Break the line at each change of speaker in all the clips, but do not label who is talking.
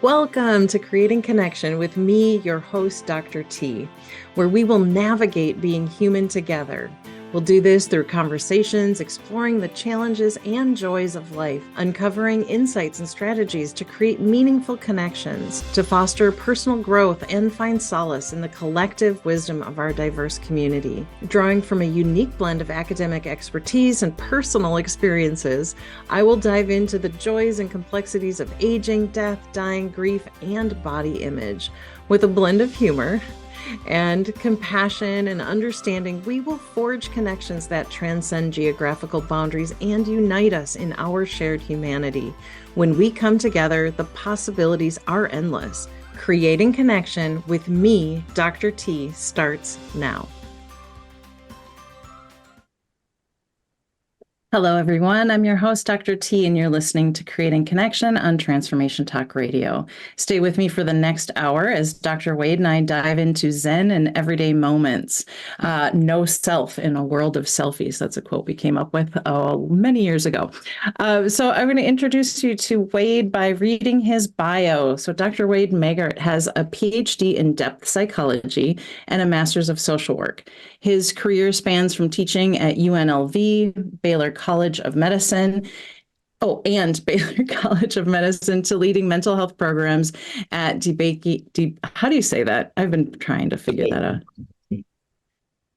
Welcome to Creating Connection with me, your host, Dr. T, where we will navigate being human together. We'll do this through conversations, exploring the challenges and joys of life, uncovering insights and strategies to create meaningful connections, to foster personal growth and find solace in the collective wisdom of our diverse community. Drawing from a unique blend of academic expertise and personal experiences, I will dive into the joys and complexities of aging, death, dying, grief, and body image. With a blend of humor and compassion and understanding, we will forge connections that transcend geographical boundaries and unite us in our shared humanity. When we come together, the possibilities are endless. Creating Connection with me, Dr. T, starts now. Hello, everyone. I'm your host, Dr. T, and you're listening to Creating Connection on Transformation Talk Radio. Stay with me for the next hour as Dr. Wade and I dive into Zen and everyday moments. No self in a world of selfies. That's a quote we came up with many years ago. So I'm going to introduce you to Wade by reading his bio. So Dr. Wade Maggart has a PhD in depth psychology and a master's of social work. His career spans from teaching at UNLV, Baylor College of Medicine, and Baylor College of Medicine, to leading mental health programs at DeBakey. How do you say that? I've been trying to figure that out.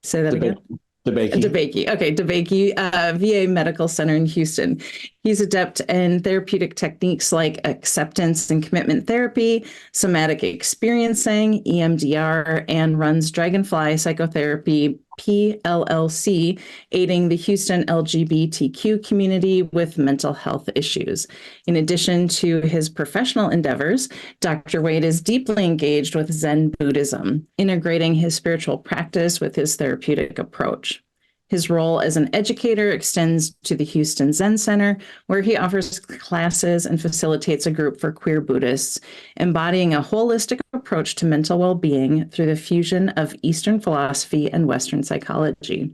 Say that again. DeBakey. Okay, DeBakey VA Medical Center in Houston. He's adept in therapeutic techniques like acceptance and commitment therapy, somatic experiencing, EMDR, and runs Dragonfly Psychotherapy PLLC, aiding the Houston LGBTQ community with mental health issues. In addition to his professional endeavors, Dr. Wade is deeply engaged with Zen Buddhism, integrating his spiritual practice with his therapeutic approach. His role as an educator extends to the Houston Zen Center, where he offers classes and facilitates a group for queer Buddhists, embodying a holistic approach to mental well-being through the fusion of Eastern philosophy and Western psychology.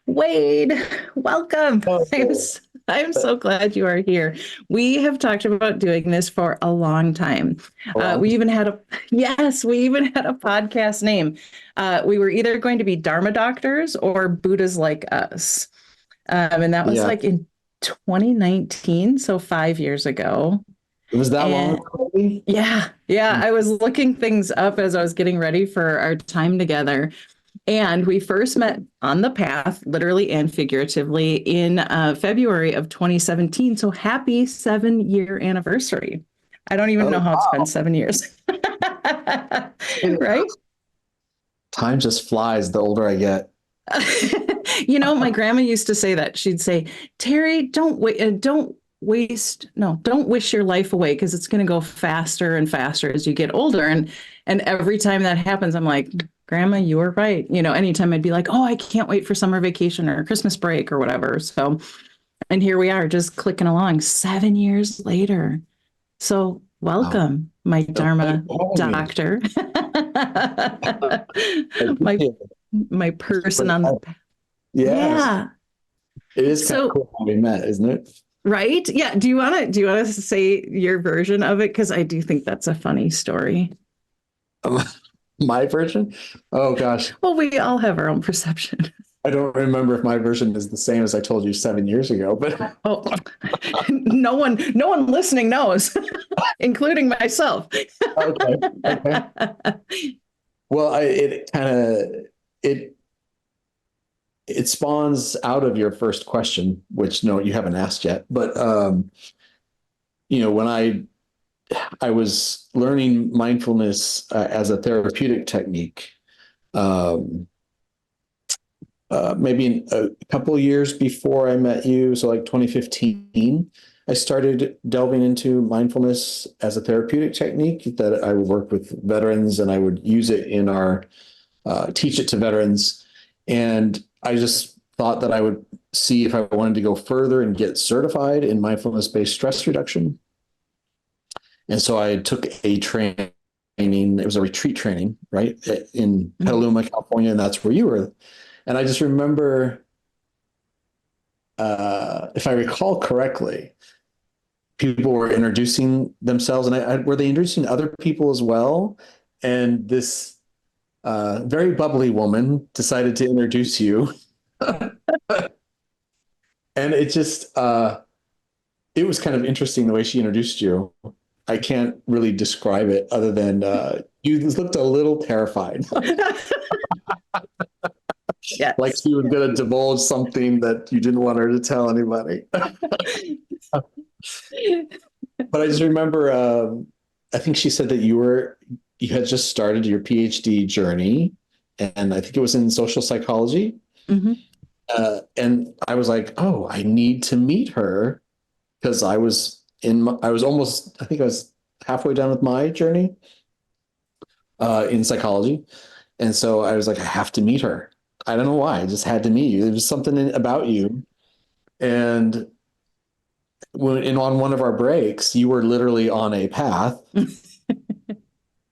Wade, welcome. I'm so glad you are here. We have talked about doing this for a long time. We even had a podcast name. We were either going to be Dharma doctors or Buddhas like us. And that was like in 2019, so 5 years ago.
It was that long ago?
Yeah. I was looking things up as I was getting ready for our time together. And we first met on the path, literally and figuratively, in February of 2017. So happy 7-year anniversary. I don't even know how it's been 7 years. Right?
Time just flies the older I get.
My grandma used to say that. She'd say, Terry, don't wish your life away, because it's going to go faster and faster as you get older. And every time that happens, I'm like, Grandma, you were right. Anytime I'd be like, oh, I can't wait for summer vacation or Christmas break or whatever. So, and here we are just clicking along 7 years later. So welcome, my Dharma doctor, my person on the path.
Yeah. It is kind of cool how we met, isn't it?
Right? Yeah. Do you want to say your version of it? Because I do think that's a funny story.
My version? Oh, gosh.
Well, we all have our own perception.
I don't remember if my version is the same as I told you 7 years ago, but
no one listening knows, including myself.
Okay. Well, it spawns out of your first question, which no, you haven't asked yet. But when I was learning mindfulness as a therapeutic technique, maybe a couple of years before I met you, so like 2015, I started delving into mindfulness as a therapeutic technique that I would work with veterans, and I would use it in teach it to veterans. And I just thought that I would see if I wanted to go further and get certified in mindfulness-based stress reduction. And so I took a training. It was a retreat training, right, in Petaluma, California, and that's where you were. And I just remember, if I recall correctly, people were introducing themselves, and were they introducing other people as well? And this very bubbly woman decided to introduce you, and it just it was kind of interesting the way she introduced you. I can't really describe it other than you looked a little terrified, like
Yes.
she was going to divulge something that you didn't want her to tell anybody. But I just remember, I think she said that you had just started your PhD journey, and I think it was in social psychology.
Mm-hmm.
And I was like, oh, I need to meet her because I was almost, I think I was halfway done with my journey in psychology. And so I was like, I have to meet her. I don't know why. I just had to meet you. There was something about you. And on one of our breaks, you were literally on a path,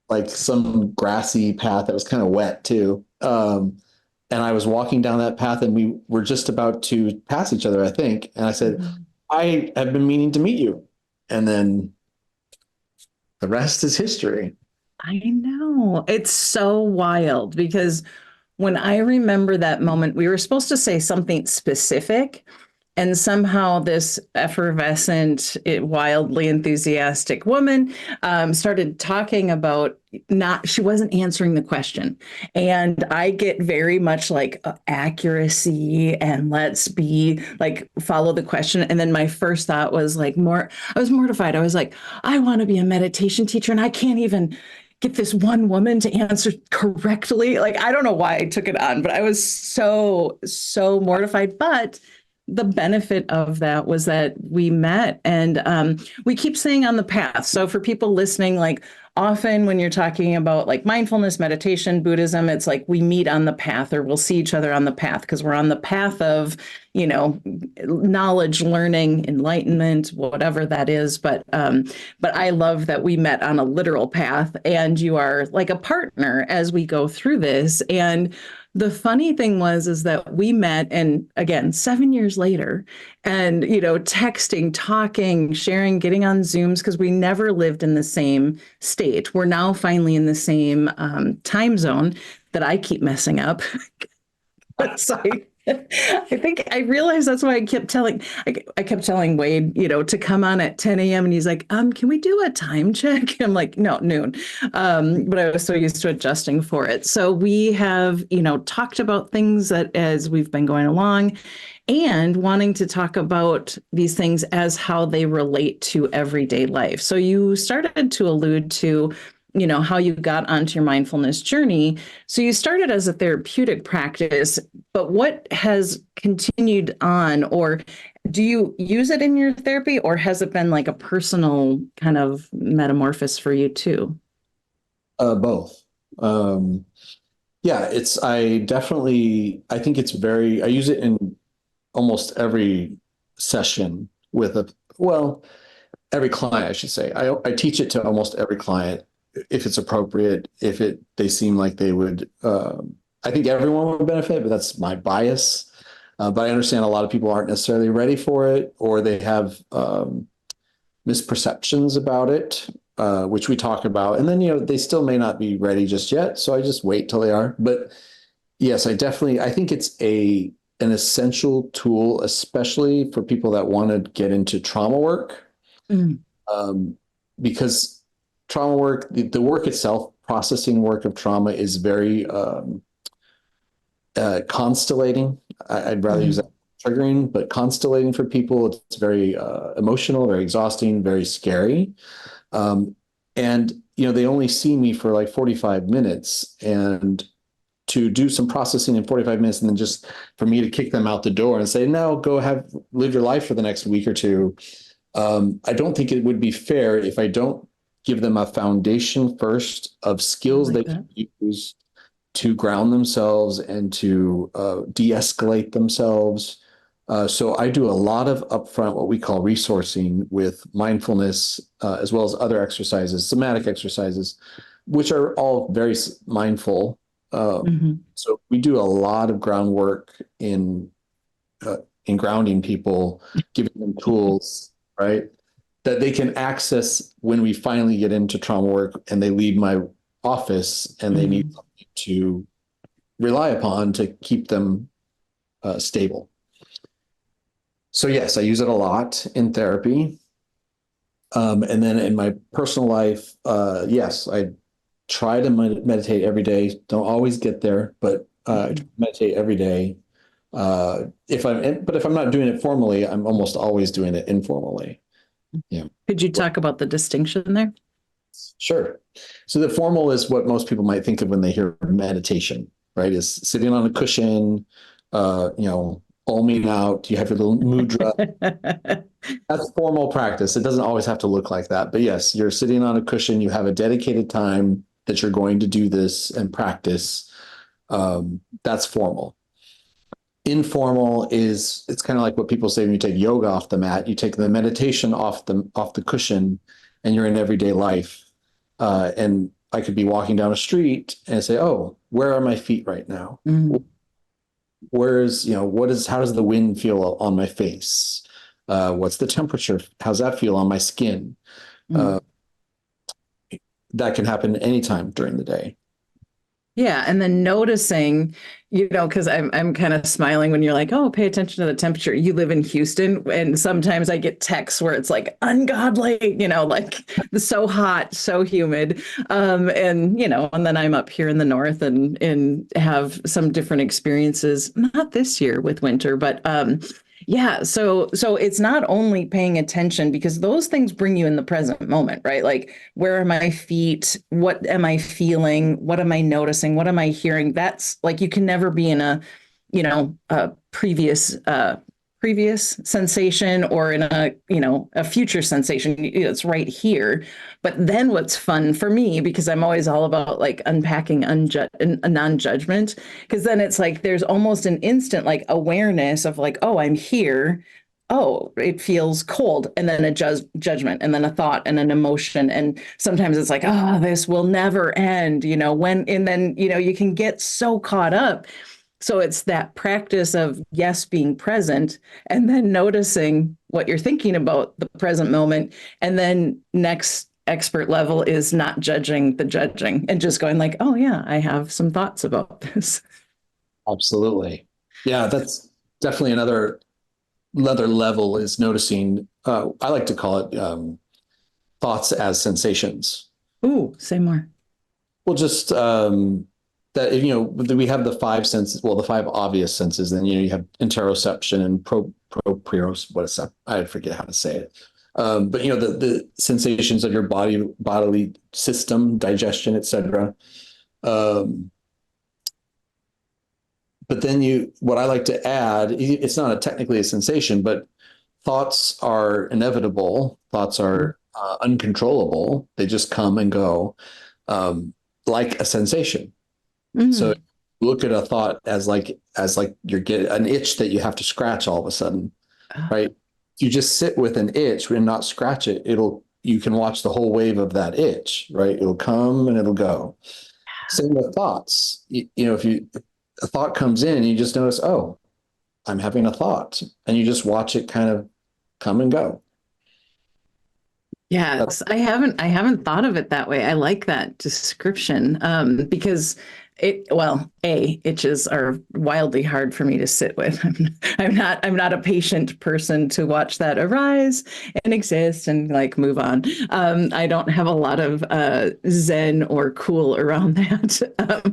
like some grassy path that was kind of wet too. And I was walking down that path, and we were just about to pass each other, I think. And I said,
Mm-hmm.
I have been meaning to meet you. And then the rest is history.
I know. It's so wild because when I remember that moment, we were supposed to say something specific. And somehow this effervescent, wildly enthusiastic woman started talking about she wasn't answering the question. And I get very much like accuracy and let's be like, follow the question. And then my first thought was like I was mortified. I was like, I want to be a meditation teacher and I can't even get this one woman to answer correctly. Like, I don't know why I took it on, but I was so mortified. But the benefit of that was that we met and we keep saying on the path. So for people listening, like often when you're talking about like mindfulness, meditation, Buddhism, it's like we meet on the path or we'll see each other on the path because we're on the path of, knowledge, learning, enlightenment, whatever that is. But I love that we met on a literal path and you are like a partner as we go through this. And the funny thing is that we met, and again, 7 years later, and texting, talking, sharing, getting on Zooms because we never lived in the same state. We're now finally in the same time zone that I keep messing up. So I think I realized that's why I kept telling Wade, to come on at 10 a.m. and he's like, can we do a time check? I'm like, no, noon. But I was so used to adjusting for it. So we have, talked about things that as we've been going along and wanting to talk about these things as how they relate to everyday life. So you started to allude to how you got onto your mindfulness journey. So you started as a therapeutic practice, but what has continued on, or do you use it in your therapy, or has it been like a personal kind of metamorphosis for you too?
Both. Yeah, I think I use it in almost every session every client, I should say. I teach it to almost every client if it's appropriate, they seem like they would, I think everyone would benefit, but that's my bias. But I understand a lot of people aren't necessarily ready for it, or they have misperceptions about it, which we talk about. And then, they still may not be ready just yet. So I just wait till they are. But yes, I think it's an essential tool, especially for people that want to get into trauma work. Mm. Because trauma work, the work itself, processing work of trauma is very constellating. I'd rather use that triggering, but constellating for people, it's very emotional, very exhausting, very scary. And, they only see me for like 45 minutes, and to do some processing in 45 minutes and then just for me to kick them out the door and say, no, go live your life for the next week or two. I don't think it would be fair if I don't give them a foundation first of skills they can use to ground themselves and to de-escalate themselves. So I do a lot of upfront, what we call resourcing with mindfulness, as well as other exercises, somatic exercises, which are all very mindful. So we do a lot of groundwork in grounding people, giving them tools, right? that they can access when we finally get into trauma work and they leave my office and they need something to rely upon to keep them stable. So yes, I use it a lot in therapy. And then in my personal life, yes, I try to meditate every day. Don't always get there, but I meditate every day. If I'm not doing it formally, I'm almost always doing it informally. Yeah.
Could you talk about the distinction there?
Sure. So the formal is what most people might think of when they hear meditation, right? Is sitting on a cushion, oming out. You have your little mudra. That's formal practice. It doesn't always have to look like that. But yes, you're sitting on a cushion. You have a dedicated time that you're going to do this and practice. That's formal. Informal is, it's kind of like what people say when you take yoga off the mat. You take the meditation off the cushion and you're in everyday life. And I could be walking down a street and say, oh, where are my feet right now? Mm-hmm. How does the wind feel on my face? What's the temperature? How's that feel on my skin? Mm-hmm. That can happen anytime during the day.
Yeah. And then noticing, because I'm kind of smiling when you're like, oh, pay attention to the temperature. You live in Houston. And sometimes I get texts where it's like ungodly, like so hot, so humid. And then I'm up here in the north and have some different experiences, not this year with winter, but yeah. So it's not only paying attention, because those things bring you in the present moment, right? Like, where are my feet? What am I feeling? What am I noticing? What am I hearing? That's like, you can never be in a previous sensation or in a future sensation. It's right here. But then what's fun for me, because I'm always all about like unpacking non-judgment, because then it's like there's almost an instant like awareness of like, oh, I'm here. Oh, it feels cold. And then a judgment, and then a thought and an emotion. And sometimes it's like, oh, this will never end, and then, you can get so caught up. So it's that practice of, yes, being present, and then noticing what you're thinking about the present moment. And then next expert level is not judging the judging and just going like, oh yeah, I have some thoughts about this.
Absolutely. Yeah, that's definitely another level, is noticing, I like to call it thoughts as sensations.
Ooh, say more.
Well, just that, we have the five senses, well, the five obvious senses, then, you have interoception and proprioception, what is that? I forget how to say it. But, the sensations of your bodily system, digestion, etc. But then what I like to add, it's not technically a sensation, but thoughts are inevitable. Thoughts are uncontrollable. They just come and go, like a sensation. Mm. So look at a thought as like you're getting an itch that you have to scratch all of a sudden, right? You just sit with an itch and not scratch it. You can watch the whole wave of that itch, right? It'll come and it'll go. Same with thoughts. If a thought comes in, you just notice, oh, I'm having a thought, and you just watch it kind of come and go.
Yes, I haven't thought of it that way. I like that description, because itches are wildly hard for me to sit with. I'm not a patient person to watch that arise and exist and like move on. I don't have a lot of zen or cool around that.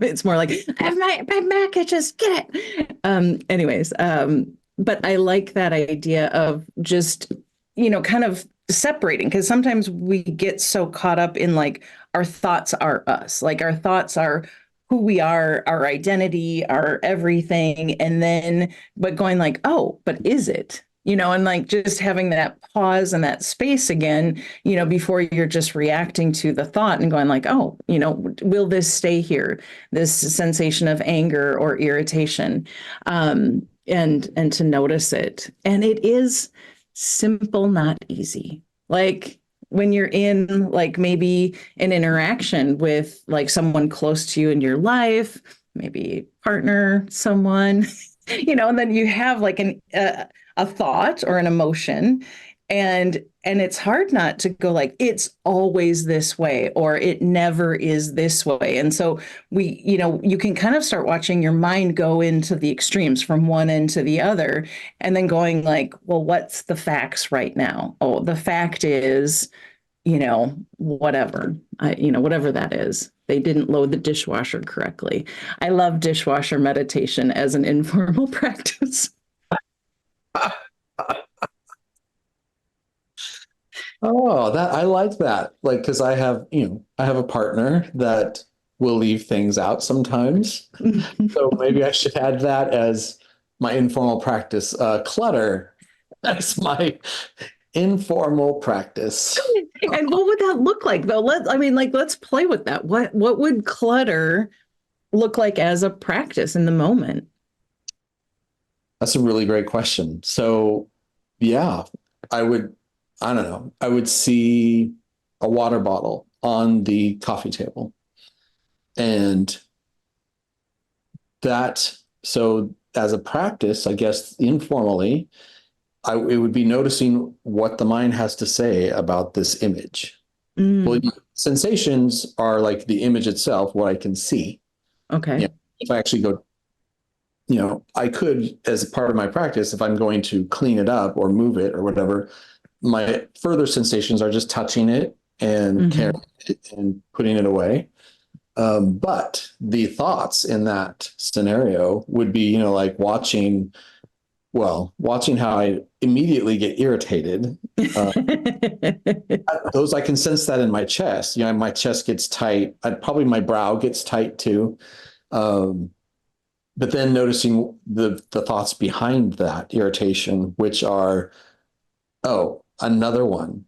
It's more like, I have my back itches, get it. Anyways, but I like that idea of just, kind of separating, because sometimes we get so caught up in like our thoughts are us, like our thoughts are who we are, our identity, our everything. And then, but going like, oh, but is it, and like just having that pause and that space again, before you're just reacting to the thought and going like, oh, will this stay here? This sensation of anger or irritation, and to notice it. And it is simple, not easy. Like, when you're in like maybe an interaction with like someone close to you in your life, maybe partner, someone, and then you have like a thought or an emotion, And it's hard not to go like, it's always this way, or it never is this way. And so you can kind of start watching your mind go into the extremes from one end to the other, and then going like, well, what's the facts right now? Oh, the fact is, whatever, whatever that is. They didn't load the dishwasher correctly. I love dishwasher meditation as an informal practice.
Oh, that I like that. Like, because I have a partner that will leave things out sometimes. So maybe I should add that as my informal practice. Clutter. That's my informal practice.
And what would that look like though? Let's play with that. What would clutter look like as a practice in the moment?
That's a really great question. So, yeah, I would, I don't know, I would see a water bottle on the coffee table. And so as a practice, I guess informally, it would be noticing what the mind has to say about this image. Well,
Mm,
sensations are like the image itself, what I can see.
okay.
If I actually go, I could, as part of my practice, if I'm going to clean it up or move it or whatever, my further sensations are just touching it and
Mm-hmm.
carrying it and putting it away. But the thoughts in that scenario would be, like watching how I immediately get irritated. Those I can sense that in my chest. My chest gets tight. Probably my brow gets tight too. Um, but then noticing the thoughts behind that irritation, which are, oh, another one.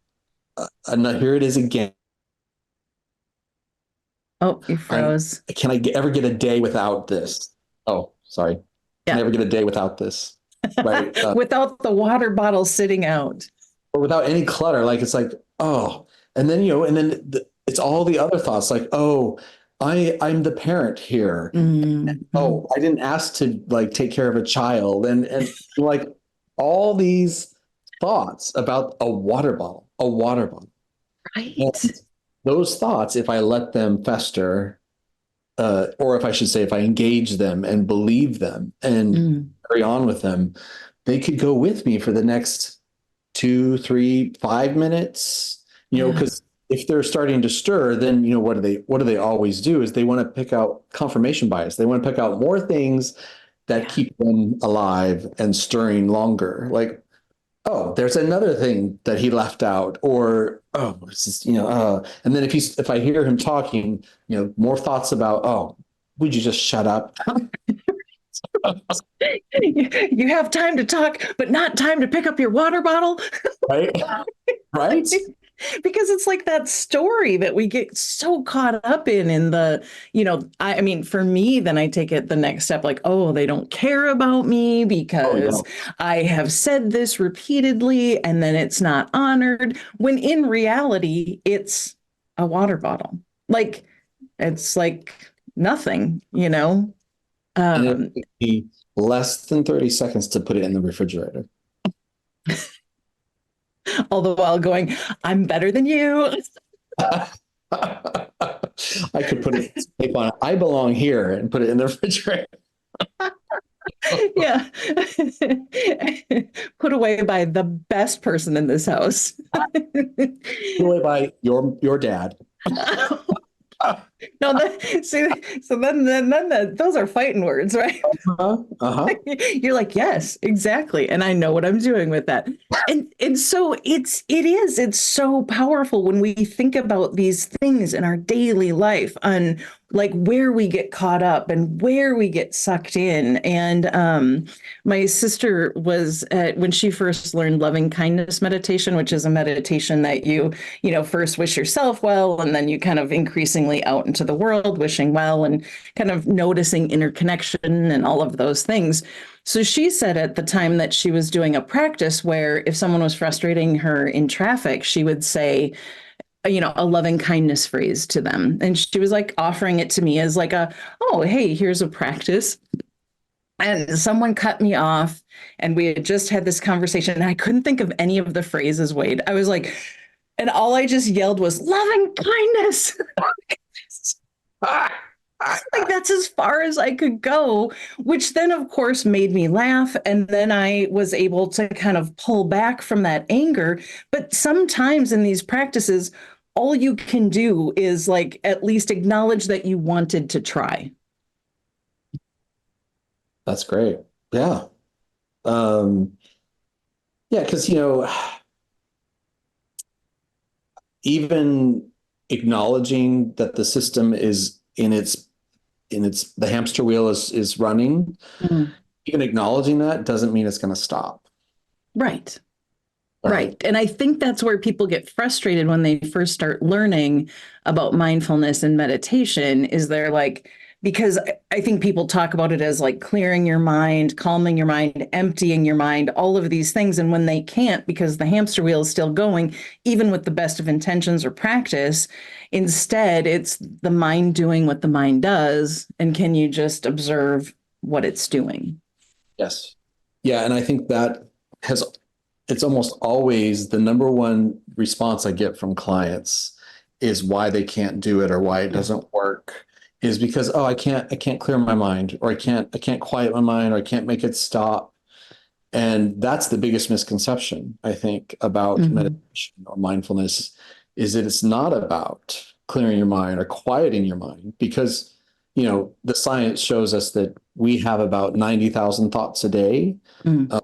Here it is again.
Oh, you froze.
Can I ever get a day without this? Oh, sorry. Can I
Yeah.
ever get a day without this? Right.
Without the water bottle sitting out.
Or without any clutter. Like it's like, oh, and then it's all the other thoughts like, oh, I'm the parent here.
Mm-hmm.
Oh, I didn't ask to like take care of a child, and like all these thoughts about a water bottle. And
Right.
those thoughts, if I let them fester, or if I should say, if I engage them and believe them and
Mm,
carry on with them, they could go with me for the next 2, 3, 5 minutes,
yeah.
because if they're starting to stir, then, what do they always do is they want to pick out confirmation bias. They want to pick out more things that
Yeah.
keep them alive and stirring longer. Like, oh, there's another thing that he left out, or oh, it's just, and then if I hear him talking, more thoughts about, oh, would you just shut up?
You have time to talk, but not time to pick up your water bottle.
Right? Right?
Because it's like that story that we get so caught up in the, I mean, for me, then I take it the next step, like, oh, they don't care about me
Oh,
because
no.
I have said this repeatedly and then it's not honored, when in reality, it's a water bottle. Like, it's like nothing.
And it
Um,
would be less than 30 seconds to put it in the refrigerator.
all the while going, I'm better than you.
I could put it tape on it. I belong here and put it in the refrigerator.
Yeah. Put away by the best person in this house.
Away by your dad.
No, see, so then those are fighting words, right?
Uh-huh. Uh-huh.
You're like, yes, exactly, and I know what I'm doing with that. And so it's so powerful when we think about these things in our daily life, on like where we get caught up and where we get sucked in. And my sister was when she first learned loving kindness meditation, which is a meditation that you first wish yourself well, and then you kind of increasingly out into the world wishing well and kind of noticing interconnection and all of those things. So she said at the time that she was doing a practice where if someone was frustrating her in traffic, she would say, a loving kindness phrase to them. And she was like offering it to me as like oh, hey, here's a practice And someone cut me off, and we had just had this conversation, and I couldn't think of any of the phrases, Wade. I was like, and all I just yelled was loving kindness. Like that's as far as I could go, which then, of course, made me laugh. And then I was able to kind of pull back from that anger. But sometimes in these practices, all you can do is like at least acknowledge that you wanted to try.
That's great. Yeah. Um, yeah, because even acknowledging that the system is in its the hamster wheel is running,
Mm.
even acknowledging that doesn't mean it's going to stop.
Right.
Right.
Right. And I think that's where people get frustrated when they first start learning about mindfulness and meditation is they're like, because I think people talk about it as like clearing your mind, calming your mind, emptying your mind, all of these things. And when they can't, because the hamster wheel is still going, even with the best of intentions or practice, instead, it's the mind doing what the mind does. And can you just observe what it's doing?
Yes. Yeah, and I think that has it's almost always the number one response I get from clients is why they can't do it or why it doesn't work is because, oh, I can't clear my mind, or I can't quiet my mind, or I can't make it stop. And that's the biggest misconception, I think, about
Mhm.
meditation or mindfulness is that it's not about clearing your mind or quieting your mind because, the science shows us that we have about 90,000 thoughts a day.
Mm.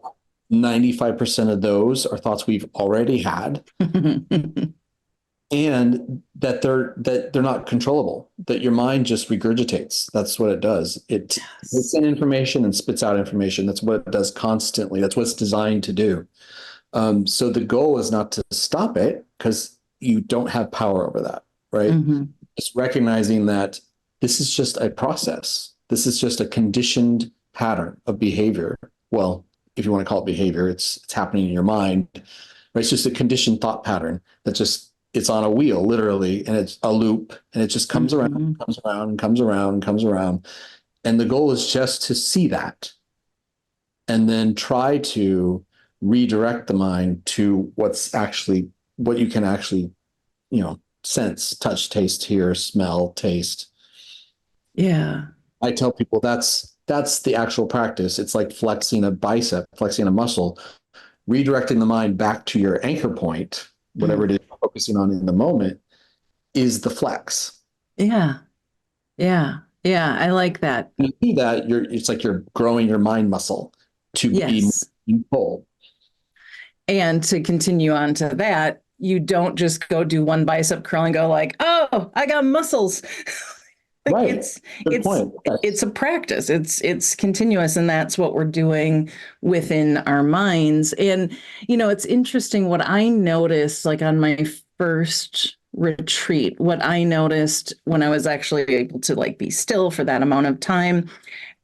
95% of those are thoughts we've already had, and that they're not controllable, that your mind just regurgitates. That's what it does. It takes
Yes.
in information and spits out information. That's what it does constantly. That's what it's designed to do. So the goal is not to stop it because you don't have power over that, right?
Mhm.
Just recognizing that this is just a process. This is just a conditioned pattern of behavior. Well, if you want to call it behavior, it's happening in your mind. Right? It's just a conditioned thought pattern that just it's on a wheel, literally, and it's a loop, and it just comes around,
Mhm.
comes around, comes around, comes around. And the goal is just to see that and then try to redirect the mind to what you can actually, sense, touch, taste, hear, smell, taste.
Yeah.
I tell people that's the actual practice. It's like flexing a bicep, flexing a muscle, redirecting the mind back to your anchor point, whatever
Mm.
it is you're focusing on in the moment, is the flex.
Yeah. Yeah. Yeah. I like that.
And you do that, it's like you're growing your mind muscle to be
Yes.
more full.
And to continue on to that, you don't just go do one bicep curl and go like, "Oh, I got muscles." Like
Right.
it's
Good
it's
point. Yes.
it's a practice. It's continuous, and that's what we're doing within our minds. And it's interesting what I noticed like on my first retreat, what I noticed when I was actually able to like be still for that amount of time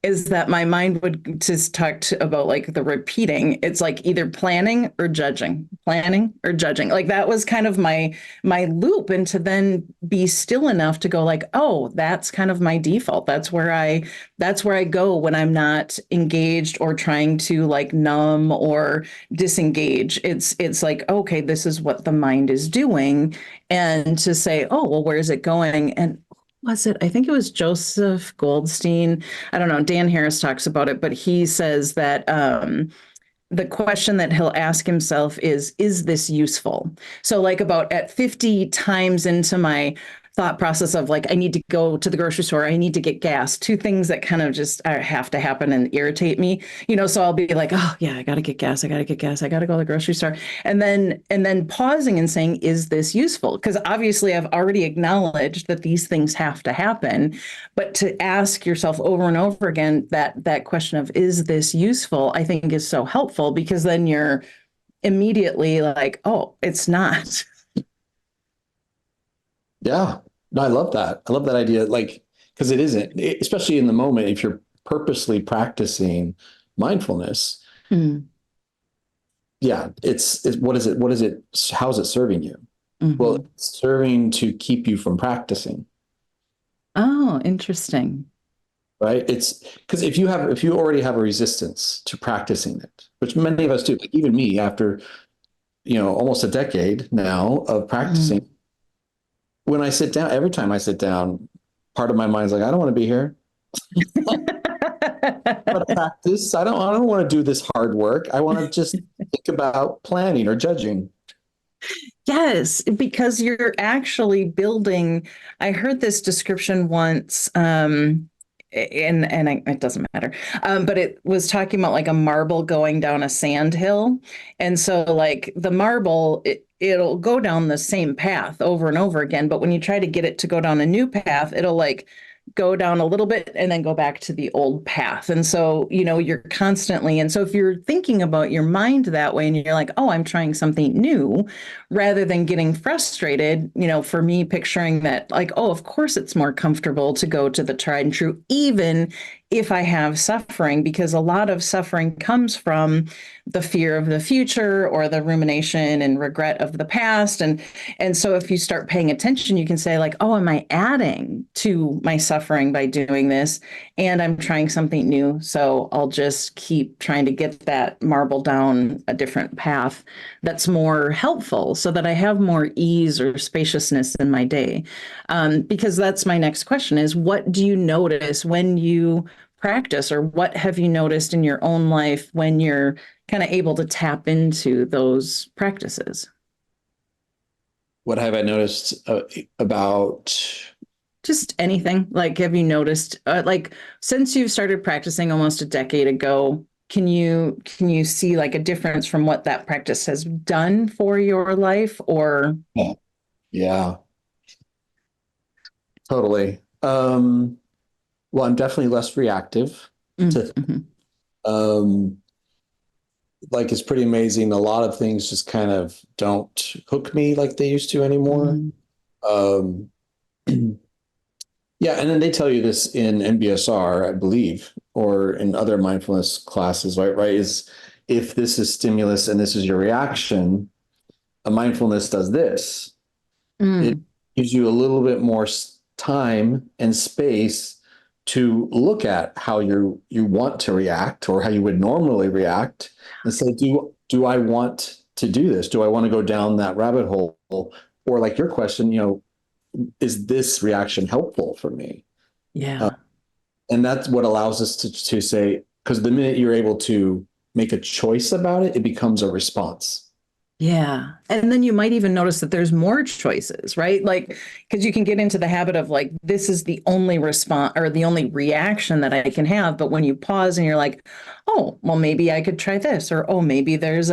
is that my mind would just talk about like the repeating. It's like either planning or judging. Like that was kind of my loop, and to then be still enough to go like, oh, that's kind of my default. That's where I go when I'm not engaged or trying to like numb or disengage. It's like, okay, this is what the mind is doing, and to say, oh, well, where is it going? And was it? I think it was Joseph Goldstein. I don't know. Dan Harris talks about it, but he says that the question that he'll ask himself is this useful? So, like, about at 50 times into my thought process of like, I need to go to the grocery store, I need to get gas, two things that kind of just have to happen and irritate me, so I'll be like, oh, yeah, I got to get gas. I got to get gas. I got to go to the grocery store. And then pausing and saying, is this useful? Because obviously I've already acknowledged that these things have to happen. But to ask yourself over and over again that question of is this useful, I think is so helpful because then you're immediately like, oh, it's not.
Yeah. No, I love that. I love that idea. Like, because it isn't, especially in the moment, if you're purposely practicing mindfulness,
Mm.
yeah, it's what is it, how is it serving you? Well,
Hmm.
it's serving to keep you from practicing.
Oh, interesting.
right? It's because if you already have a resistance to practicing it, which many of us do, like even me after, almost a decade now of
Mm.
practicing, when I sit down, every time I sit down, part of my mind's like, I don't want to be here. I want to practice. I don't want to do this hard work. I want to just think about planning or judging.
Yes, because you're actually building. I heard this description once, it doesn't matter, but it was talking about like a marble going down a sand hill, and so like the marble, it'll go down the same path over and over again, but when you try to get it to go down a new path, it'll like go down a little bit and then go back to the old path. And so, you're constantly, and so if you're thinking about your mind that way and you're like, oh, I'm trying something new, rather than getting frustrated, for me, picturing that, like, oh, of course it's more comfortable to go to the tried and true, even if I have suffering, because a lot of suffering comes from the fear of the future or the rumination and regret of the past. And so if you start paying attention, you can say, like, oh, am I adding to my suffering by doing this? And I'm trying something new. So I'll just keep trying to get that marble down a different path that's more helpful so that I have more ease or spaciousness in my day. Because that's my next question is, what do you notice when you practice, or what have you noticed in your own life when you're kind of able to tap into those practices?
What have I noticed about?
Just anything. Like, have you noticed, like, since you started practicing almost a decade ago, can you see like a difference from what that practice has done for your life, or?
Yeah, totally. Well, I'm definitely less reactive to,
Mm-hmm.
um, like it's pretty amazing. A lot of things just kind of don't hook me like they used to anymore.
Mm-hmm.
Um, yeah, and then they tell you this in NBSR, I believe, or in other mindfulness classes, right? Right, is if this is stimulus and this is your reaction, a mindfulness does this. It
Mm.
gives you a little bit more time and space to look at how you want to react or how you would normally react and say, do I want to do this? Do I want to go down that rabbit hole? Or like your question, is this reaction helpful for me? Uh,
Yeah.
and that's what allows us to say, because the minute you're able to make a choice about it, it becomes a response.
Yeah. And then you might even notice that there's more choices, right? Like, because you can get into the habit of like, this is the only response or the only reaction that I can have. But when you pause and you're like, oh, well, maybe I could try this, or oh, maybe there's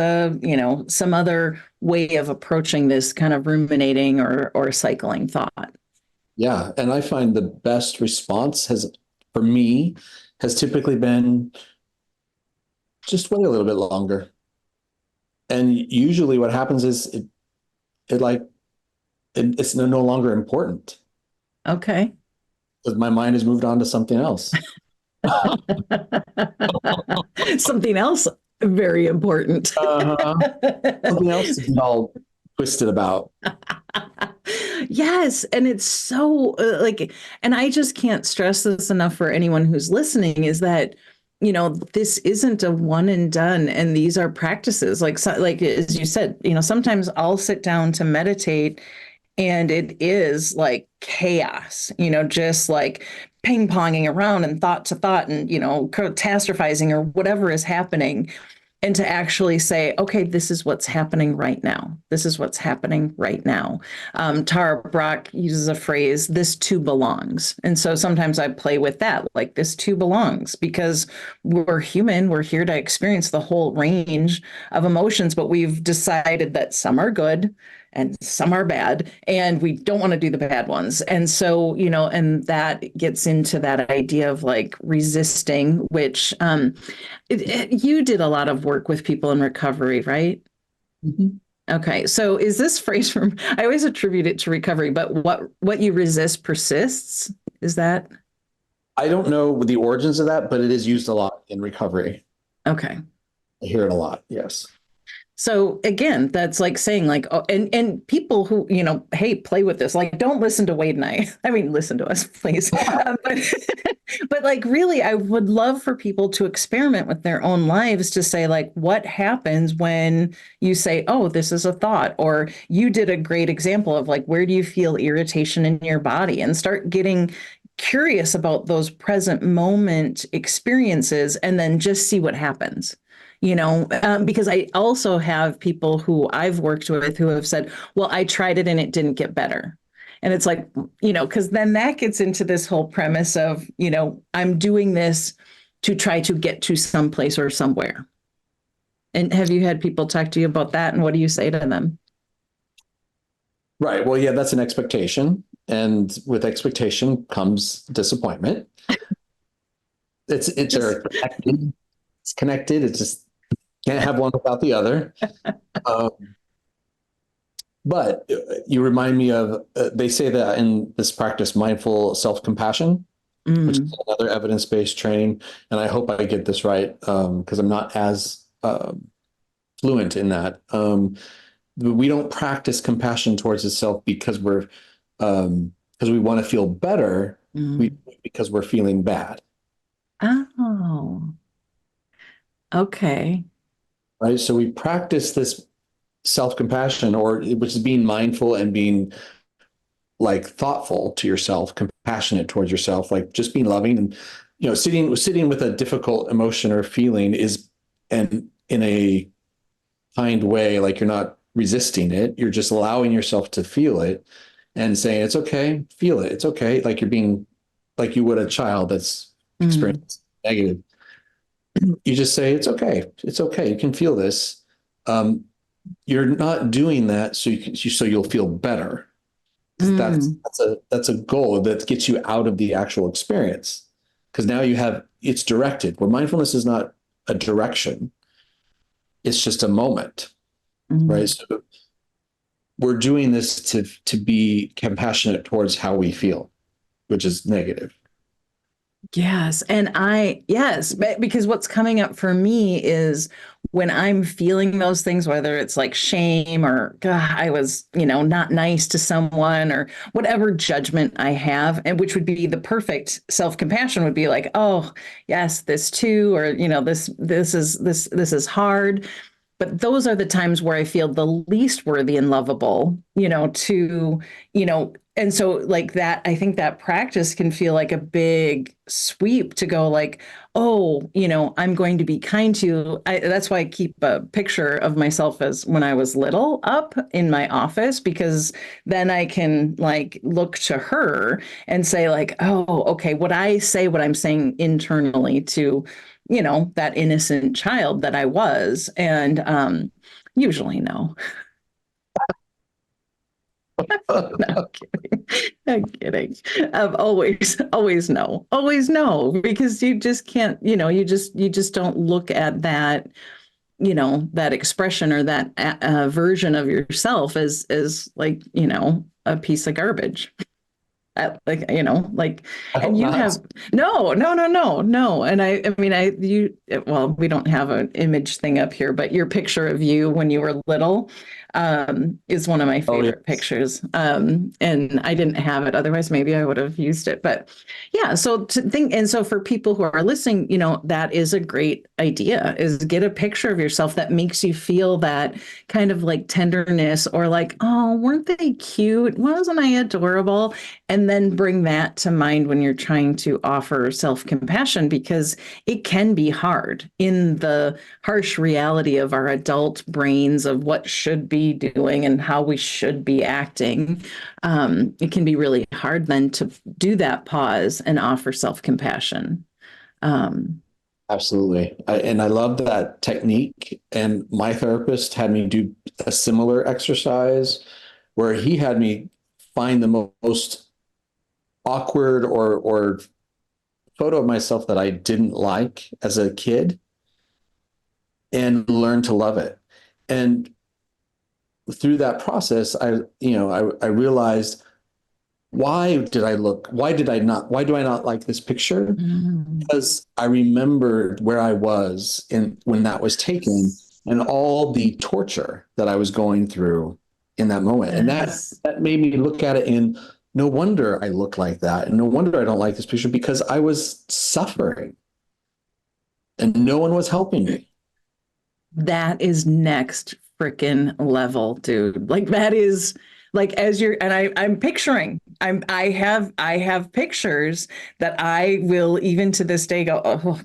some other way of approaching this kind of ruminating or cycling thought.
Yeah, and I find the best response for me, has typically been just wait a little bit longer. And usually what happens is it like it's no longer important
Okay.
because my mind has moved on to something else.
Something else very important.
Uh-huh. Something else to be all twisted about.
Yes, and it's so and I just can't stress this enough for anyone who's listening is that this isn't a one and done, and these are practices like as you said, sometimes I'll sit down to meditate and it is like chaos, just like ping-ponging around and thought to thought and catastrophizing or whatever is happening, and to actually say, okay, this is what's happening right now. This is what's happening right now. Tara Brach uses a phrase, this too belongs. And so sometimes I play with that, like this too belongs, because we're human. We're here to experience the whole range of emotions, but we've decided that some are good and some are bad, and we don't want to do the bad ones. And so, and that gets into that idea of like resisting, which you did a lot of work with people in recovery, right?
Mhm.
Okay. So is this phrase from, I always attribute it to recovery, but what you resist persists? Is that
I don't know the origins of that, but it is used a lot in recovery.
okay?
I hear it a lot. Yes.
So again, that's like saying like, oh, and people who, hey, play with this, like, don't listen to Wade and I. I mean, listen to us, please. But like, really, I would love for people to experiment with their own lives to say, like, what happens when you say, oh, this is a thought, or you did a great example of like, where do you feel irritation in your body, and start getting curious about those present moment experiences, and then just see what happens. Because I also have people who I've worked with who have said, well, I tried it and it didn't get better. And it's like, because then that gets into this whole premise of, I'm doing this to try to get to someplace or somewhere. And have you had people talk to you about that? And what do you say to them?
Right. Well, yeah, that's an expectation. And with expectation comes disappointment. They're connected. It's connected. It's just can't have one without the other. Um, but you remind me of, they say that in this practice, mindful self-compassion, which is another evidence-based training. And I hope I get this right, because I'm not as fluent in that. We don't practice compassion towards itself because we want to feel better. Because we're feeling bad.
Oh, okay.
Right. So we practice this self-compassion, which is being mindful and being like thoughtful to yourself, compassionate towards yourself, like just being loving, and sitting with a difficult emotion or feeling and in a kind way, like you're not resisting it, you're just allowing yourself to feel it and saying it's okay, feel it, it's okay, like you're being like you would a child that's experienced negative. You just say it's okay, you can feel this. You're not doing that so you'll feel better. That's a goal that gets you out of the actual experience, because now it's directed, where mindfulness is not a direction, it's just a moment. Right. So we're doing this to be compassionate towards how we feel, which is negative.
Yes. Yes, because what's coming up for me is when I'm feeling those things, whether it's like shame or God, I was, not nice to someone, or whatever judgment I have, and which would be the perfect self-compassion would be like, oh, yes, this too, or, this is hard. But those are the times where I feel the least worthy and lovable, and so like that, I think that practice can feel like a big sweep to go like, oh, I'm going to be kind to you. That's why I keep a picture of myself as when I was little up in my office, because then I can like look to her and say like, oh, okay, what I'm saying internally to, that innocent child that I was. And usually no. No, I'm kidding. I'm kidding. Always no, because you just can't, you just don't look at that, that expression or that version of yourself as like, a piece of garbage. Like, and you have no. And I mean, well, we don't have an image thing up here, but your picture of you when you were little is one of my favorite pictures. And I didn't have it. Otherwise, maybe I would have used it. But yeah, so to think, and so for people who are listening, that is a great idea, is get a picture of yourself that makes you feel that kind of like tenderness, or like, oh, weren't they cute? Wasn't I adorable? And then bring that to mind when you're trying to offer self-compassion, because it can be hard in the harsh reality of our adult brains of what should be doing and how we should be acting. It can be really hard then to do that pause and offer self-compassion.
Absolutely. And I love that technique. And my therapist had me do a similar exercise where he had me find the most awkward or photo of myself that I didn't like as a kid and learn to love it. And through that process, I realized, why do I not like this picture? Because I remembered where I was when that was taken, and all the torture that I was going through in that moment. And
Yes.
that made me look at it in no wonder I look like that. And no wonder I don't like this picture because I was suffering and no one was helping me.
That is next freaking level, dude. Like that is like as you're and I'm picturing. I have pictures that I will even to this day go, oh,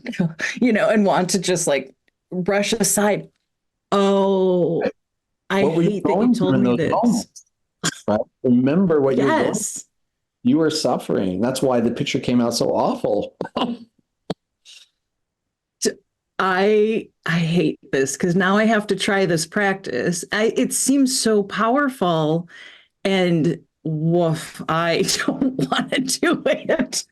and want to just like brush aside. Oh, I
What were you
hate that you
going through
told
in
me
those
this.
moments? Right? Remember what you were going.
Yes.
You were suffering. That's why the picture came out so awful.
I hate this because now I have to try this practice. It seems so powerful and woof, I don't want to do it.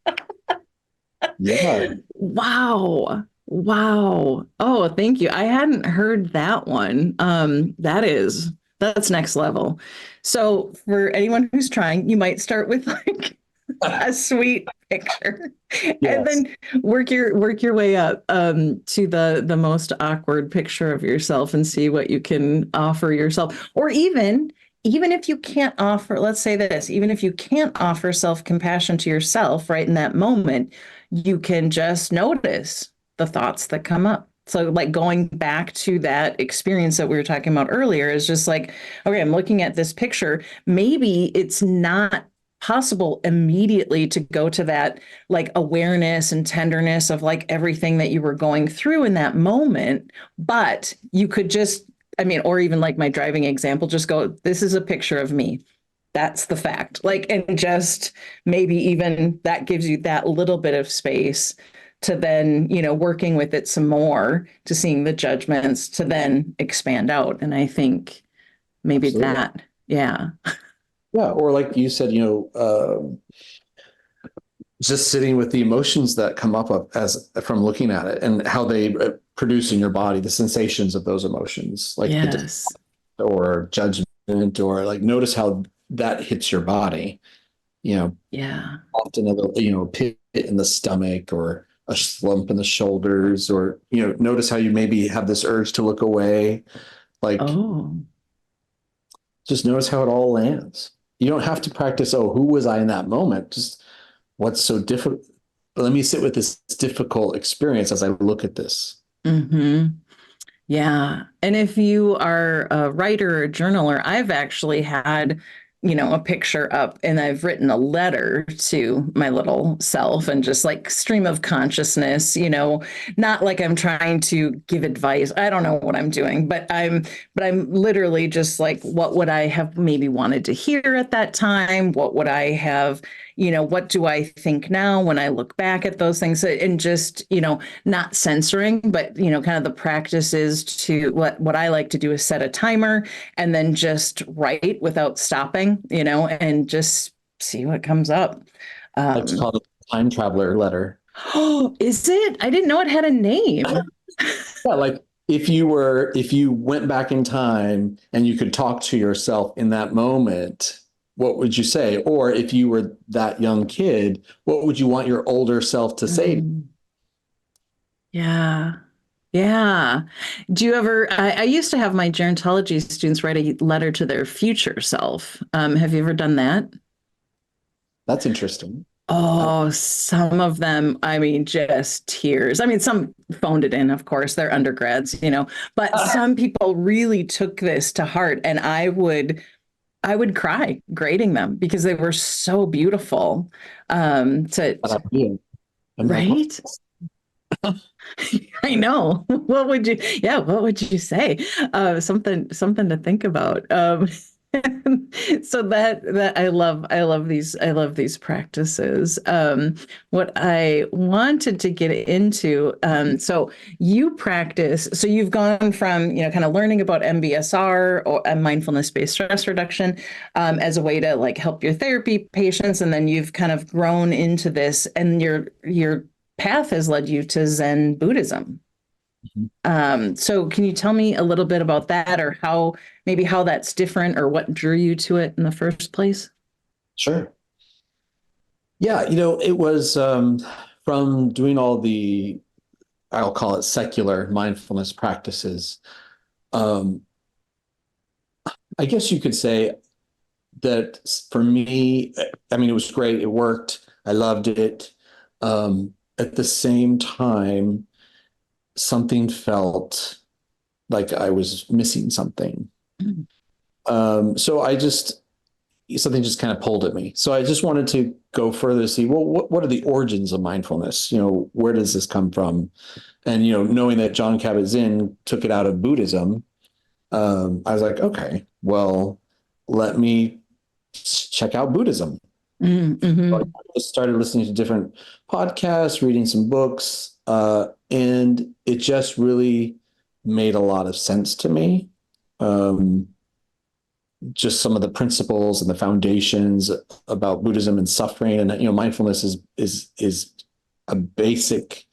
Yeah.
Wow. Wow. Oh, thank you. I hadn't heard that one. That's next level. So for anyone who's trying, you might start with like a sweet picture and
Yes.
then work your way up to the most awkward picture of yourself and see what you can offer yourself. Or even if you can't offer, let's say this, even if you can't offer self-compassion to yourself right in that moment, you can just notice the thoughts that come up. So, like going back to that experience that we were talking about earlier, is just like, okay, I'm looking at this picture. Maybe it's not possible immediately to go to that like awareness and tenderness of like everything that you were going through in that moment, but you could just, I mean, or even like my driving example, just go, this is a picture of me. That's the fact. Like, and just maybe even that gives you that little bit of space to then, working with it some more, to seeing the judgments, to then expand out. And I think maybe
Absolutely.
that, yeah.
Yeah. Or like you said, just sitting with the emotions that come up as from looking at it and how they produce in your body, the sensations of those emotions, like the
Yes.
or judgment, or like notice how that hits your body.
Yeah.
Often a pit in the stomach or a slump in the shoulders, or notice how you maybe have this urge to look away. Like
Oh,
just notice how it all lands. You don't have to practice, oh, who was I in that moment? Just what's so difficult. Let me sit with this difficult experience as I look at this.
mm-hmm. Yeah. And if you are a writer or a journaler, I've actually had, a picture up and I've written a letter to my little self and just like stream of consciousness, not like I'm trying to give advice. I don't know what I'm doing, but I'm literally just like, what would I have maybe wanted to hear at that time? What would I have, what do I think now when I look back at those things? And just, not censoring, but kind of the practice is to what I like to do is set a timer and then just write without stopping, and just see what comes up.
I like to
Um,
call it a time traveler letter.
oh, is it? I didn't know it had a name.
Yeah, like if you went back in time and you could talk to yourself in that moment, what would you say? Or if you were that young kid, what would you want your older self to say?
Mm, yeah. Yeah. Do you ever? I used to have my gerontology students write a letter to their future self. Have you ever done that?
That's interesting. Uh,
Oh, some of them, I mean, just tears. I mean, some phoned it in, of course, they're undergrads, but some people really took this to heart and I would cry grading them because they were so beautiful.
that idea. I'm like, what?
Right? I know. What would you say? Something to think about. So that I love these practices. What I wanted to get into, so you practice, so you've gone from, kind of learning about MBSR or mindfulness-based stress reduction, as a way to like help your therapy patients, and then you've kind of grown into this, and your path has led you to Zen Buddhism. So can you tell me a little bit about that, or how that's different, or what drew you to it in the first place?
Sure. Yeah, it was from doing all the, I'll call it secular mindfulness practices. Um, I guess you could say that for me, I mean, it was great. It worked. I loved it. At the same time, something felt like I was missing something.
Mm.
So something just kind of pulled at me. So I just wanted to go further to see, well, what are the origins of mindfulness? Where does this come from? And, knowing that John Kabat-Zinn took it out of Buddhism, I was like, okay, well, let me check out Buddhism. So I
Mm-hmm.
just started listening to different podcasts, reading some books, and it just really made a lot of sense to me. Um, just some of the principles and the foundations about Buddhism and suffering, and mindfulness is a basic,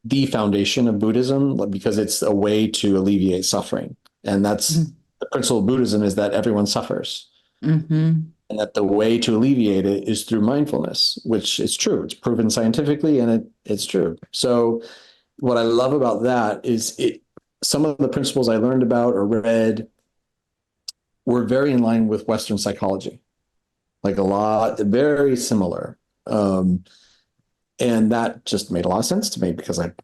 the foundation of Buddhism, because it's a way to alleviate suffering, and that's the principle of Buddhism, is that everyone suffers.
Mm-hmm.
And that the way to alleviate it is through mindfulness, which is true. It's proven scientifically, and it's true. So what I love about that is some of the principles I learned about or read were very in line with Western psychology, like a lot, very similar. And that just made a lot of sense to me, because I'm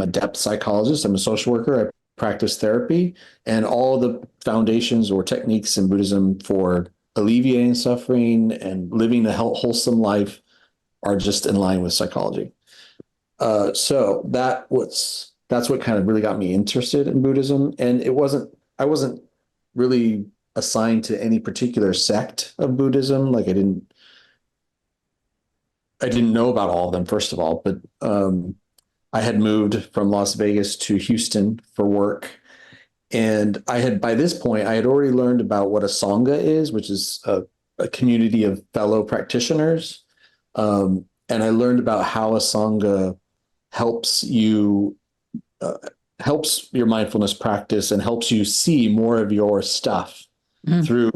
a depth psychologist. I'm a social worker. I practice therapy, and all the foundations or techniques in Buddhism for alleviating suffering and living a wholesome life are just in line with psychology. So that's what kind of really got me interested in Buddhism. And I wasn't really assigned to any particular sect of Buddhism. Like I didn't know about all of them, first of all, but I had moved from Las Vegas to Houston for work. And by this point, I had already learned about what a Sangha is, which is a community of fellow practitioners. And I learned about how a Sangha helps you, helps your mindfulness practice and helps you see more of your stuff
Mm.
through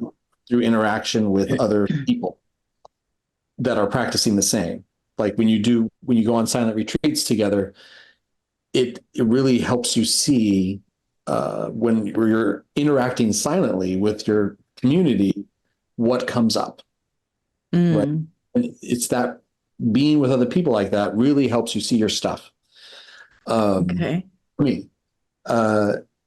interaction with other people that are practicing the same. Like when you go on silent retreats together, it really helps you see when you're interacting silently with your community, what comes up, right?
Mm.
And it's that being with other people like that really helps you see your stuff.
Okay.
For me.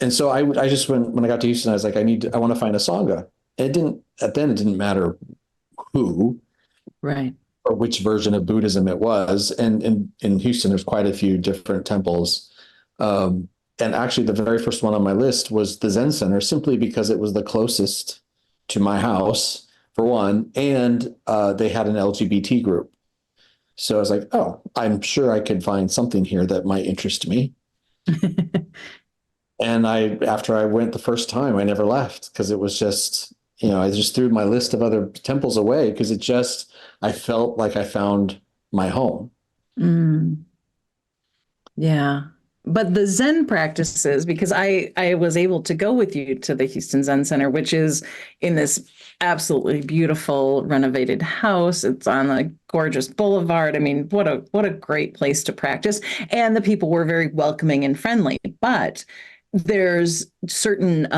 And so I just, when I got to Houston, I was like, I want to find a Sangha. And it didn't matter who
Right.
or which version of Buddhism it was. And in Houston, there's quite a few different temples. And actually, the very first one on my list was the Zen Center, simply because it was the closest to my house, for one, and they had an LGBT group. So I was like, oh, I'm sure I could find something here that might interest me. And after I went the first time, I never left, because it was just, I just threw my list of other temples away, because I felt like I found my home.
Mm. Yeah. But the Zen practices, because I was able to go with you to the Houston Zen Center, which is in this absolutely beautiful renovated house. It's on a gorgeous boulevard. I mean, what a great place to practice. And the people were very welcoming and friendly. But there's certain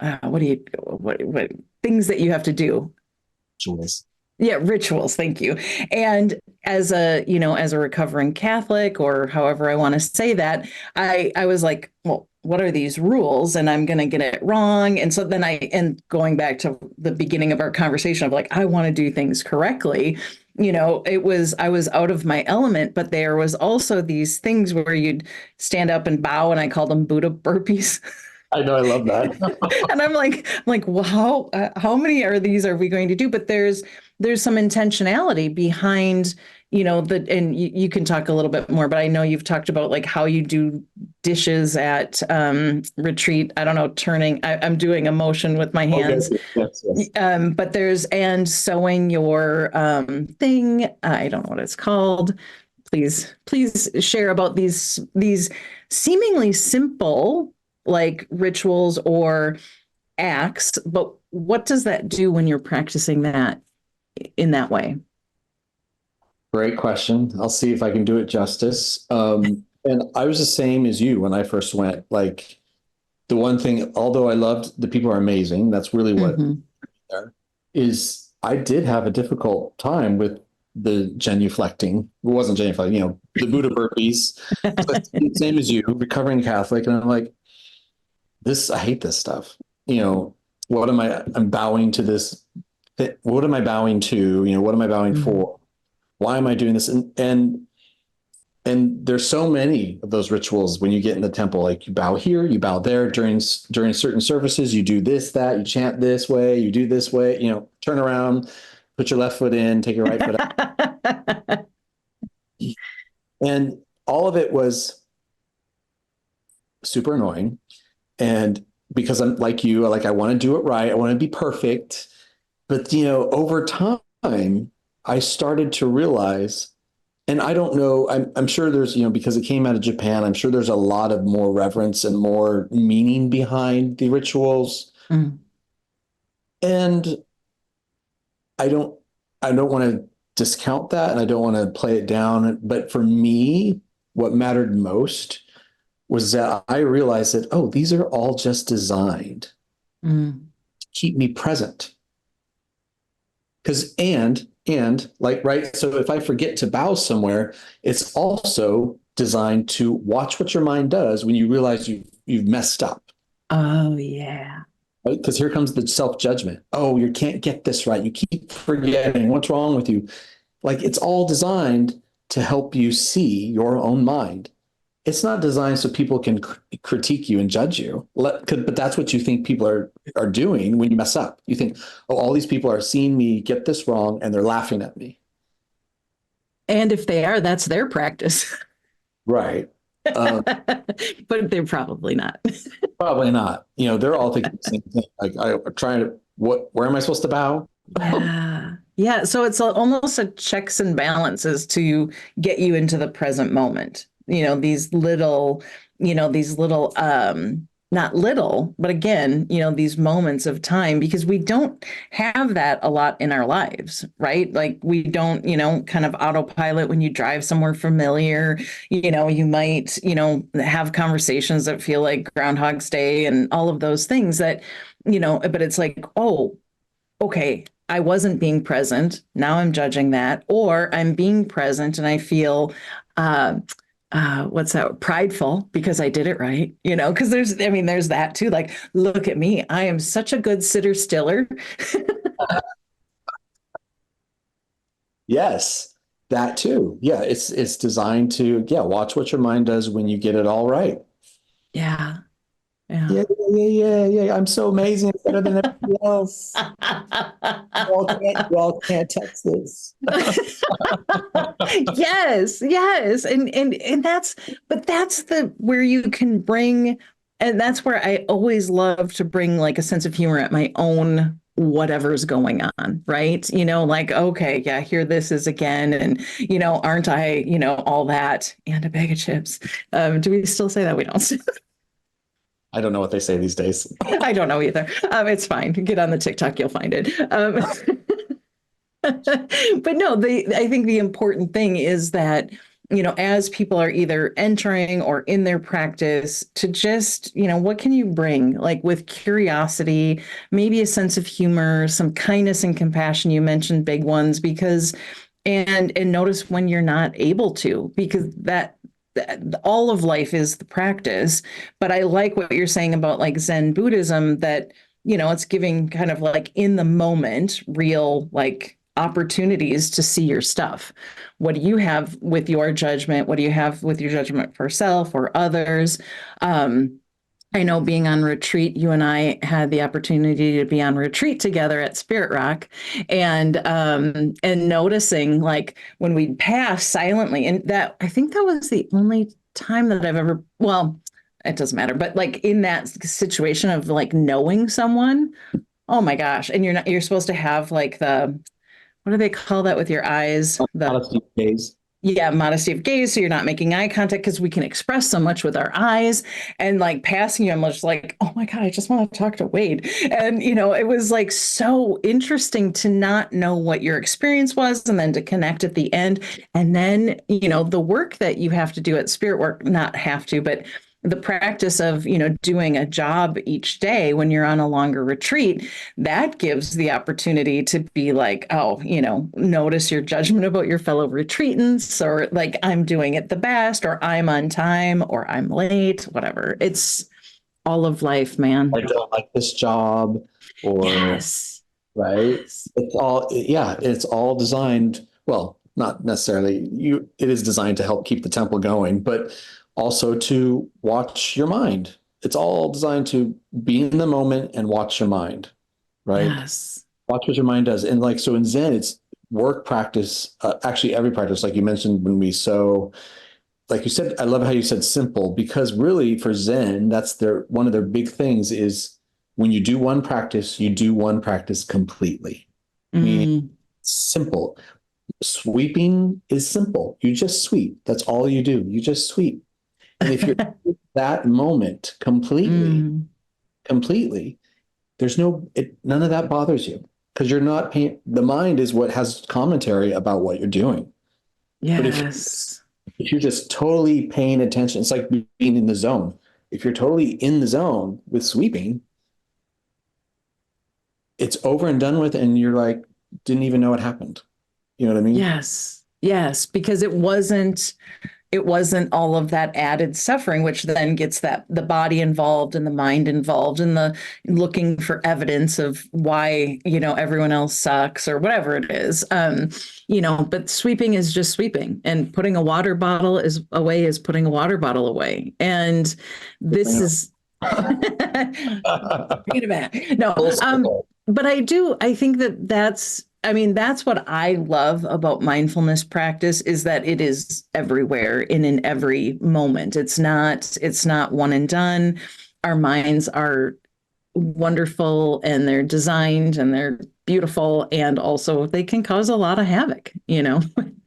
what things that you have to do.
Rituals.
Yeah, rituals. Thank you. And as a recovering Catholic, or however I want to say that, I was like, well, what are these rules? And I'm going to get it wrong. And so then and going back to the beginning of our conversation of like, I want to do things correctly. I was out of my element, but there was also these things where you'd stand up and bow, and I called them Buddha burpees.
I know, I love that.
And I'm like, well, how many are we going to do? But there's some intentionality behind, and you can talk a little bit more, but I know you've talked about like how you do dishes at retreat. I don't know, I'm doing a motion with my hands.
Okay. Yes.
But and sewing your thing. I don't know what it's called. Please share about these seemingly simple like rituals or acts, but what does that do when you're practicing that in that way?
Great question. I'll see if I can do it justice. And I was the same as you when I first went. Like, the one thing, although I loved the people are amazing, that's really what there is. I did have a difficult time with the genuflecting. It wasn't genuflecting, the Buddha burpees. But same as you, recovering Catholic, and I'm like, I hate this stuff. What am I'm bowing to this. What am I bowing to? What am I bowing for? Why am I doing this? And there's so many of those rituals when you get in the temple, like you bow here, you bow there during certain services, you do this, that, you chant this way, you do this way, turn around, put your left foot in, take your right foot out. And all of it was super annoying. And because I'm like you, I want to do it right. I want to be perfect. But, over time, I started to realize, and I don't know, I'm sure there's, because it came out of Japan, I'm sure there's a lot of more reverence and more meaning behind the rituals. And I don't want to discount that, and I don't want to play it down. But for me, what mattered most was that I realized that, oh, these are all just designed to keep me present. Because right. So if I forget to bow somewhere, it's also designed to watch what your mind does when you realize you've messed up.
Oh, yeah.
Right? Because here comes the self-judgment. Oh, you can't get this right. You keep forgetting. What's wrong with you? It's all designed to help you see your own mind. It's not designed so people can critique you and judge you. But that's what you think people are doing when you mess up. You think, oh, all these people are seeing me get this wrong and they're laughing at me.
And if they are, that's their practice.
Right.
But they're probably not.
Probably not. They're all thinking the same thing. I'm trying to, where am I supposed to bow?
Yeah. Yeah. So it's almost a checks and balances to get you into the present moment. These little, not little, but again, these moments of time, because we don't have that a lot in our lives, right? Like we don't, kind of autopilot when you drive somewhere familiar, you might, have conversations that feel like Groundhog's Day and all of those things that, but it's like, oh, okay, I wasn't being present. Now I'm judging that, or I'm being present and I feel, what's that? Prideful because I did it right, because there's that too. Like, look at me. I am such a good sitter stiller.
Yes, that too. Yeah. It's designed to, watch what your mind does when you get it all right.
Yeah.
Yeah. I'm so amazing. I'm better than everybody else. You all can't text this.
Yes. And that's where you can bring, and that's where I always love to bring like a sense of humor at my own whatever's going on, right? Like, okay, yeah, here this is again. And, aren't I, all that and a bag of chips. Do we still say that? We don't.
I don't know what they say these days.
I don't know either. It's fine. Get on the TikTok, you'll find it. But no, I think the important thing is that, as people are either entering or in their practice, to just, what can you bring? Like with curiosity, maybe a sense of humor, some kindness and compassion. You mentioned big ones and notice when you're not able to, because that all of life is the practice. But I like what you're saying about like Zen Buddhism, that, it's giving kind of like in the moment, real like opportunities to see your stuff. What do you have with your judgment? What do you have with your judgment for self or others? I know being on retreat, you and I had the opportunity to be on retreat together at Spirit Rock, and noticing like when we'd pass silently, and that I think that was the only time that I've ever, well, it doesn't matter, but like in that situation of like knowing someone, oh my gosh, and you're supposed to have like what do they call that with your eyes?
Modesty of gaze.
Yeah, modesty of gaze. So you're not making eye contact because we can express so much with our eyes. And like passing you, I'm just like, oh my God, I just want to talk to Wade. And, it was like so interesting to not know what your experience was and then to connect at the end. And then, the work that you have to do at Spirit Work, not have to, but the practice of, doing a job each day when you're on a longer retreat, that gives the opportunity to be like, oh, notice your judgment about your fellow retreatants, or like, I'm doing it the best, or I'm on time, or I'm late, whatever. It's all of life, man.
I don't like this job, or
Yes.
right.
Yes.
It's all designed. Well, not necessarily it is designed to help keep the temple going, but also to watch your mind. It's all designed to be in the moment and watch your mind, right?
Yes.
Watch what your mind does. And like, so in Zen, it's work practice, actually every practice, like you mentioned when we sew, like you said, I love how you said simple, because really for Zen, that's one of their big things is when you do one practice, you do one practice completely, meaning
Mm.
simple. Sweeping is simple. You just sweep. That's all you do. You just sweep. And if you're in that moment
Mm.
completely, none of that bothers you because you're not paying. The mind is what has commentary about what you're doing. But
Yes.
if you're just totally paying attention, it's like being in the zone. If you're totally in the zone with sweeping, it's over and done with, and you're like, didn't even know it happened. You know what I mean?
Yes. Yes. Because it wasn't all of that added suffering, which then gets the body involved and the mind involved in the looking for evidence of why, everyone else sucks or whatever it is. But sweeping is just sweeping, and putting a water bottle away is putting a water bottle away. And this is bring it back. No, but I think that's what I love about mindfulness practice, is that it is everywhere and in every moment. It's not one and done. Our minds are wonderful, and they're designed, and they're beautiful, and also they can cause a lot of havoc,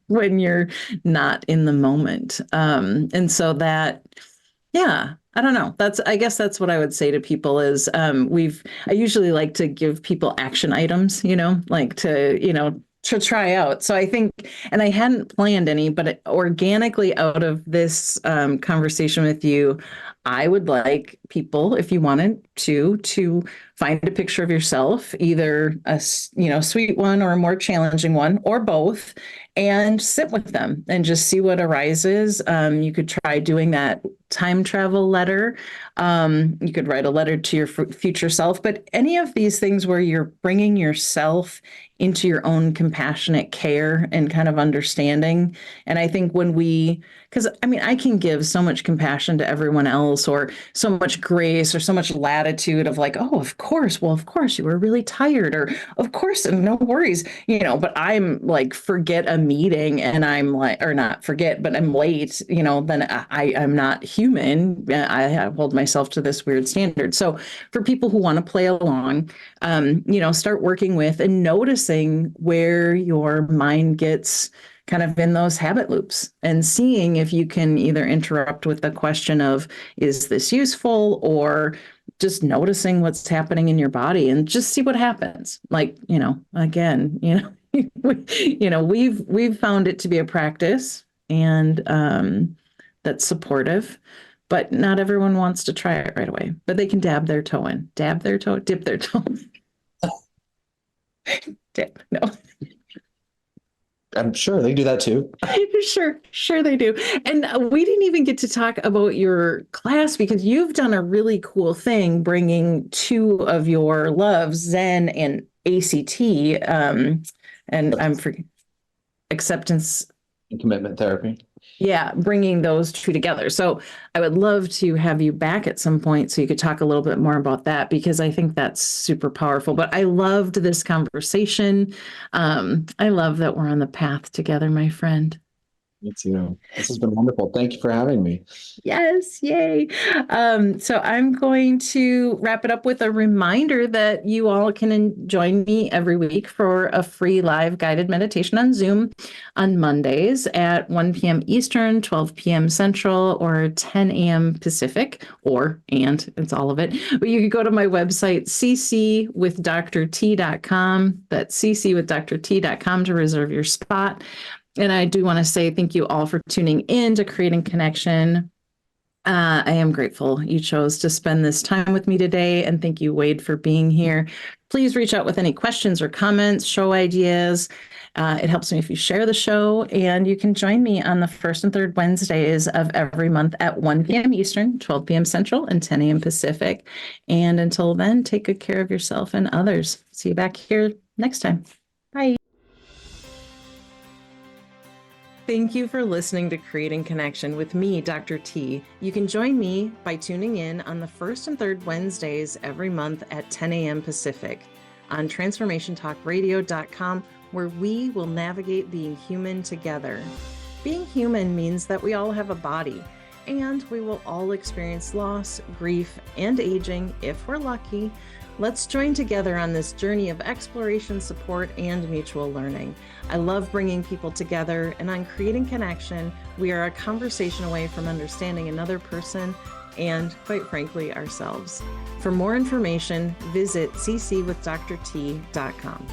when you're not in the moment. And so that, yeah, I don't know. I guess that's what I would say to people is, I usually like to give people action items, like to try out. So I think, and I hadn't planned any, but organically out of this conversation with you, I would like people, if you wanted to find a picture of yourself, either a sweet one or a more challenging one, or both, and sit with them and just see what arises. You could try doing that time travel letter. You could write a letter to your future self, but any of these things where you're bringing yourself into your own compassionate care and kind of understanding. And I think because I can give so much compassion to everyone else, or so much grace, or so much latitude of like, oh, of course, you were really tired, or of course, no worries, but I'm like, forget a meeting, and I'm like, or not forget, but I'm late, then I'm not human. I hold myself to this weird standard. So for people who want to play along, start working with and noticing where your mind gets kind of in those habit loops, and seeing if you can either interrupt with the question of, is this useful, or just noticing what's happening in your body and just see what happens. Like, again, we've found it to be a practice, and that's supportive, but not everyone wants to try it right away. But they can dip their toe. No.
I'm sure they do that too.
Sure they do. And we didn't even get to talk about your class, because you've done a really cool thing, bringing two of your loves, Zen and ACT, and I'm for acceptance
and commitment therapy.
Yeah, bringing those two together. So I would love to have you back at some point so you could talk a little bit more about that, because I think that's super powerful. But I loved this conversation. I love that we're on the path together, my friend.
Me too. This has been wonderful. Thank you for having me.
Yes, yay. So I'm going to wrap it up with a reminder that you all can join me every week for a free live guided meditation on Zoom on Mondays at 1 p.m. Eastern, 12 p.m. Central, or 10 a.m. Pacific, and it's all of it. But you can go to my website, ccwithdrt.com. That's ccwithdrt.com to reserve your spot. And I do want to say thank you all for tuning in to Creating Connection. I am grateful you chose to spend this time with me today, and thank you, Wade, for being here. Please reach out with any questions or comments, show ideas. It helps me if you share the show, and you can join me on the first and third Wednesdays of every month at 1 p.m. Eastern, 12 p.m. Central, and 10 a.m. Pacific. And until then, take good care of yourself and others. See you back here next time. Bye. Thank you for listening to Creating Connection with me, Dr. T. You can join me by tuning in on the first and third Wednesdays every month at 10 a.m. Pacific on transformationtalkradio.com, where we will navigate being human together. Being human means that we all have a body, and we will all experience loss, grief, and aging if we're lucky. Let's join together on this journey of exploration, support, and mutual learning. I love bringing people together, and on Creating Connection, we are a conversation away from understanding another person and, quite frankly, ourselves. For more information, visit ccwithdrt.com.